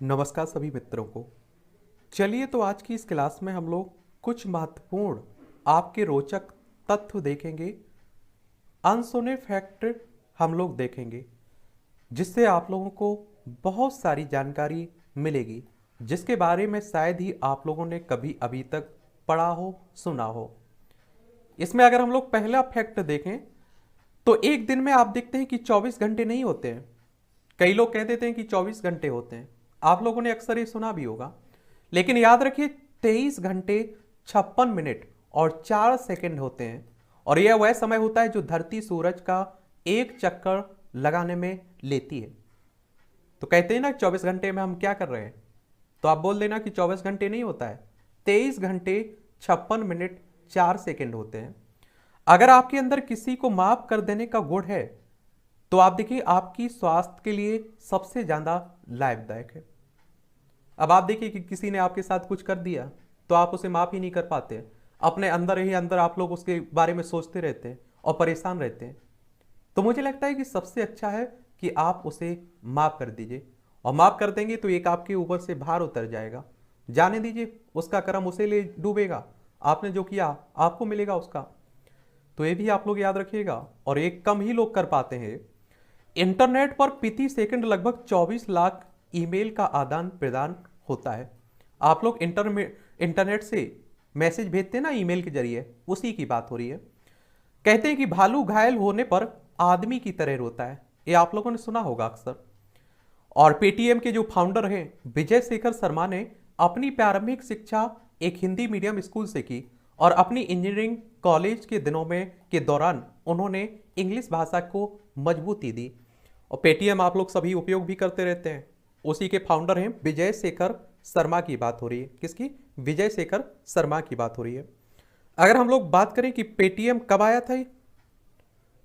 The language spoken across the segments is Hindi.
नमस्कार सभी मित्रों को। चलिए तो आज की इस क्लास में हम लोग कुछ महत्वपूर्ण आपके रोचक तथ्य देखेंगे, अनसुने फैक्ट हम लोग देखेंगे, जिससे आप लोगों को बहुत सारी जानकारी मिलेगी, जिसके बारे में शायद ही आप लोगों ने कभी अभी तक पढ़ा हो, सुना हो। इसमें अगर हम लोग पहला फैक्ट देखें तो एक दिन में आप देखते हैं कि 24 घंटे नहीं होते हैं। कई लोग कह देते हैं कि 24 घंटे होते हैं, आप लोगों ने अक्सर ये सुना भी होगा, लेकिन याद रखिए 23 घंटे 56 मिनट और 4 सेकंड होते हैं। और यह वह समय होता है जो धरती सूरज का एक चक्कर लगाने में लेती है। तो कहते हैं ना 24 घंटे में हम क्या कर रहे हैं, तो आप बोल देना कि 24 घंटे नहीं होता है, 23 घंटे 56 मिनट 4 सेकंड होते हैं। अगर आपके अंदर किसी को माफ कर देने का गुण है तो आप देखिए आपकी स्वास्थ्य के लिए सबसे ज्यादा लाभदायक है। अब आप देखिए कि किसी ने आपके साथ कुछ कर दिया तो आप उसे माफ ही नहीं कर पाते, अपने अंदर ही अंदर आप लोग उसके बारे में सोचते रहते हैं और परेशान रहते हैं। तो मुझे लगता है कि सबसे अच्छा है कि आप उसे माफ कर दीजिए, और माफ कर देंगे तो एक आपके ऊपर से भार उतर जाएगा। जाने दीजिए, उसका कर्म उसे ले डूबेगा, आपने जो किया आपको मिलेगा उसका। तो ये भी आप लोग याद रखिएगा। और एक कम ही लोग कर पाते हैं। इंटरनेट पर प्रति सेकंड लगभग 24 लाख ईमेल का आदान प्रदान होता है। आप लोग इंटरनेट से मैसेज भेजते हैं ना ईमेल के जरिए, उसी की बात हो रही है। कहते हैं कि भालू घायल होने पर आदमी की तरह रोता है, ये आप लोगों ने सुना होगा अक्सर। और पेटीएम के जो फाउंडर हैं विजय शेखर शर्मा ने अपनी प्रारंभिक शिक्षा एक हिंदी मीडियम स्कूल से की, और अपनी इंजीनियरिंग कॉलेज के दिनों में के दौरान उन्होंने इंग्लिश भाषा को मजबूती दी। और पेटीएम आप लोग सभी उपयोग भी करते रहते हैं, उसी के फाउंडर हैं विजय शेखर शर्मा की बात हो रही है। किसकी? विजय शेखर शर्मा की बात हो रही है। अगर हम लोग बात करें कि पेटीएम कब आया था,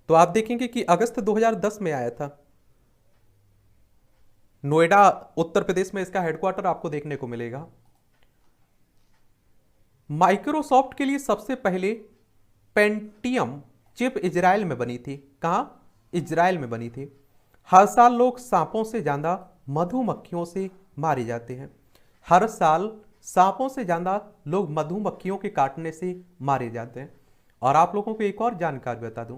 तो आप देखेंगे कि अगस्त 2010 में आया था। नोएडा उत्तर प्रदेश में इसका हेडक्वार्टर आपको देखने को मिलेगा। माइक्रोसॉफ्ट के लिए सबसे पहले पेंटियम चिप इजराइल में बनी थी। कहां? इजराइल में बनी थी। हर साल लोग सांपों से ज्यादा मधुमक्खियों से मारे जाते हैं। हर साल सांपों से ज्यादा लोग मधुमक्खियों के काटने से मारे जाते हैं। और आप लोगों को एक और जानकारी बता दूं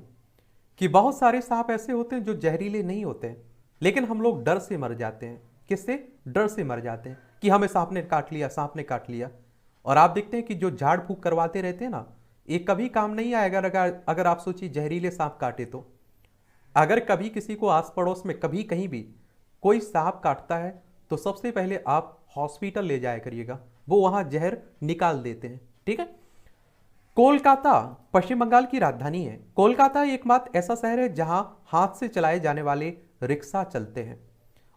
कि बहुत सारे सांप ऐसे होते हैं जो जहरीले नहीं होते हैं, लेकिन हम लोग डर से मर जाते हैं। किससे? डर से मर जाते हैं कि हमें सांप ने काट लिया, सांप ने काट लिया। और आप देखते हैं कि जो झाड़ फूक करवाते रहते हैं ना, ये कभी काम नहीं आएगा। अगर आप सोचिए जहरीले सांप काटे तो, अगर कभी किसी को आस पड़ोस में कभी कहीं भी कोई सांप काटता है तो सबसे पहले आप हॉस्पिटल ले जाया करिएगा, वो वहां जहर निकाल देते हैं। ठीक है। कोलकाता पश्चिम बंगाल की राजधानी है। कोलकाता एकमात्र ऐसा शहर है जहां हाथ से चलाए जाने वाले रिक्शा चलते हैं।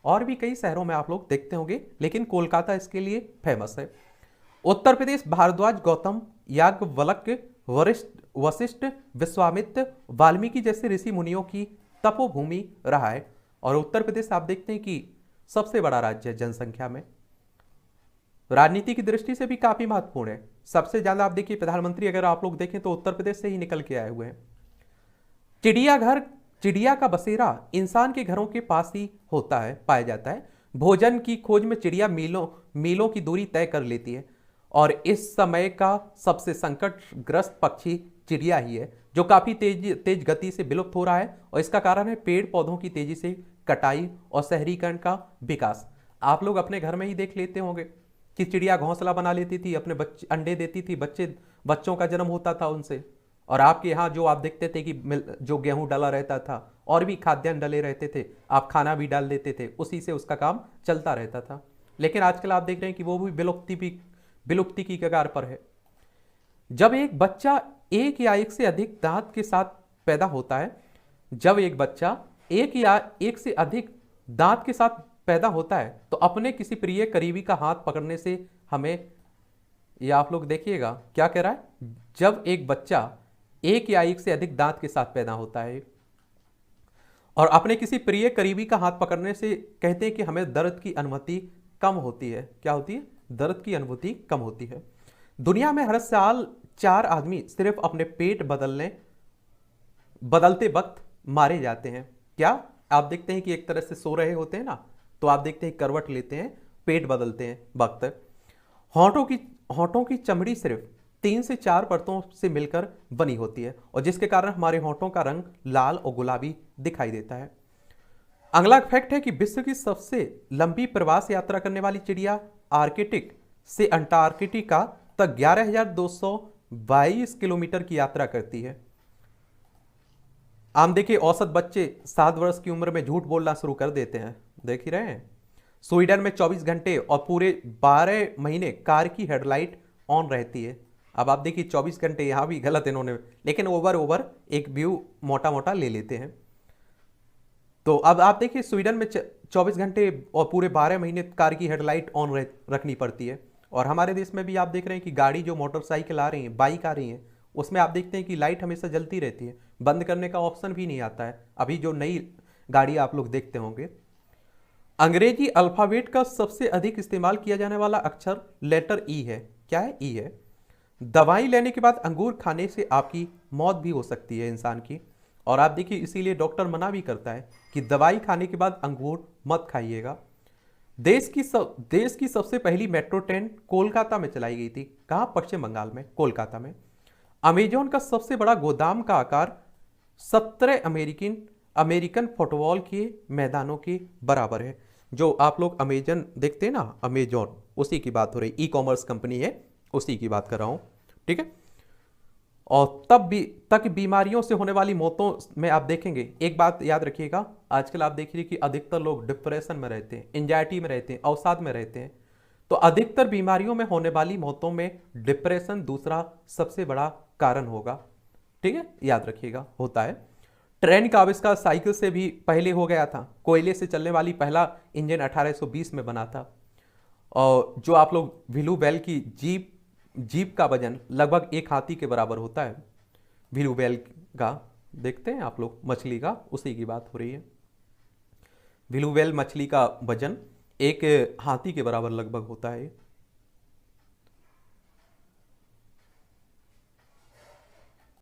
और भी कई शहरों में आप लोग देखते होंगे, लेकिन कोलकाता इसके लिए फेमस है। उत्तर प्रदेश भारद्वाज, गौतम, याज्ञवल्क्य, वशिष्ठ, विश्वामित्र, वाल्मीकि जैसे ऋषि मुनियों की तपोभूमि रहा है। और उत्तर प्रदेश आप देखते हैं कि सबसे बड़ा राज्य है जनसंख्या में, राजनीति की दृष्टि से भी काफी महत्वपूर्ण है। सबसे ज्यादा आप देखिए प्रधानमंत्री अगर आप लोग देखें तो उत्तर प्रदेश से ही निकल के आए हुए हैं। चिड़ियाघर, चिड़िया का बसेरा इंसान के घरों के पास ही होता है, पाया जाता है। भोजन की खोज में चिड़िया मीलों मीलों की दूरी तय कर लेती है। और इस समय का सबसे संकटग्रस्त पक्षी चिड़िया ही है, जो काफी तेज गति से विलुप्त हो रहा है। और इसका कारण है पेड़ पौधों की तेजी से कटाई और शहरीकरण का विकास। आप लोग अपने घर में ही देख लेते होंगे कि चिड़िया घोंसला बना लेती थी, अपने बच्चे अंडे देती थी, बच्चों का जन्म होता था उनसे। और आपके यहाँ जो आप देखते थे कि जो गेहूं डला रहता था और भी खाद्यान्न डले रहते थे, आप खाना भी डाल देते थे, उसी से उसका काम चलता रहता था। लेकिन आजकल आप देख रहे हैं कि वो भी विलुप्ति की कगार पर है। जब एक बच्चा एक या एक से अधिक दांत के साथ पैदा होता है, जब एक बच्चा एक या एक से अधिक दांत के साथ पैदा होता है तो अपने किसी प्रिय करीबी का हाथ पकड़ने से हमें, या आप लोग देखिएगा क्या कह रहा है, जब एक बच्चा एक या एक से अधिक दांत के साथ पैदा होता है और अपने किसी प्रिय करीबी का हाथ पकड़ने से कहते हैं कि हमें दर्द की अनुभूति कम होती है। क्या होती है? दर्द की अनुभूति कम होती है। दुनिया में हर साल 4 आदमी सिर्फ अपने पेट बदलते वक्त मारे जाते हैं। क्या? आप देखते हैं कि एक तरह से सो रहे होते हैं ना, तो आप देखते हैं करवट लेते हैं पेट बदलते हैं वक्त। होंठों की चमड़ी सिर्फ 3 से 4 परतों से मिलकर बनी होती है और जिसके कारण हमारे होंठों का रंग लाल और गुलाबी दिखाई देता है। अगला फैक्ट है कि विश्व की सबसे लंबी प्रवास यात्रा करने वाली चिड़िया आर्कटिक से अंटार्कटिका तक 11,222 किलोमीटर की यात्रा करती है। आम देखिए, औसत बच्चे 7 वर्ष की उम्र में झूठ बोलना शुरू कर देते हैं, देख ही रहे हैं। स्वीडन में 24 घंटे और पूरे 12 महीने कार की हेडलाइट ऑन रहती है। अब आप देखिए 24 घंटे, यहां भी गलत इन्होंने, लेकिन ओवर एक व्यू मोटा मोटा ले लेते हैं। तो अब आप देखिए स्वीडन में 24 घंटे और पूरे 12 महीने कार की हेडलाइट ऑन रखनी पड़ती है। और हमारे देश में भी आप देख रहे हैं कि गाड़ी जो मोटरसाइकिल आ रही है, बाइक आ रही है, उसमें आप देखते हैं कि लाइट हमेशा जलती रहती है, बंद करने का ऑप्शन भी नहीं आता है। अभी जो नई गाड़ी आप लोग देखते होंगे। अंग्रेजी अल्फाबेट का सबसे अधिक इस्तेमाल किया जाने वाला अक्षर लेटर ई है। क्या है? ई है। दवाई लेने के बाद अंगूर खाने से आपकी मौत भी हो सकती है इंसान की। और आप देखिए इसीलिए डॉक्टर मना भी करता है कि दवाई खाने के बाद अंगूर मत खाइएगा। देश की सबसे पहली मेट्रो ट्रेन कोलकाता में चलाई गई थी। कहां? पश्चिम बंगाल में, कोलकाता में। अमेजोन का सबसे बड़ा गोदाम का आकार 17 अमेरिकन फुटबॉल के मैदानों के बराबर है। जो आप लोग अमेजन देखते हैं ना, अमेजोन, उसी की बात हो रही, ई कॉमर्स कंपनी है, उसी की बात कर रहा हूं। ठीक है। और तक बीमारियों से होने वाली मौतों में आप देखेंगे, एक बात याद रखिएगा, आजकल आप देखिए कि अधिकतर लोग डिप्रेशन में रहते हैं, एंजाइटी में रहते हैं, अवसाद में रहते हैं। तो अधिकतर बीमारियों में होने वाली मौतों में डिप्रेशन दूसरा सबसे बड़ा कारण होगा। ठीक है, याद रखिएगा, होता है। ट्रेन का आविष्कार साइकिल से भी पहले हो गया था। कोयले से चलने वाली पहला इंजन 1820 में बना था। और जो आप लोग व्हीलू बेल की जीप का वजन लगभग 1 हाथी के बराबर होता है। व्हीलू बेल का देखते हैं आप लोग, मछली का, उसी की बात हो रही है। व्हीलू बेल मछली का वजन 1 हाथी के बराबर लगभग होता है।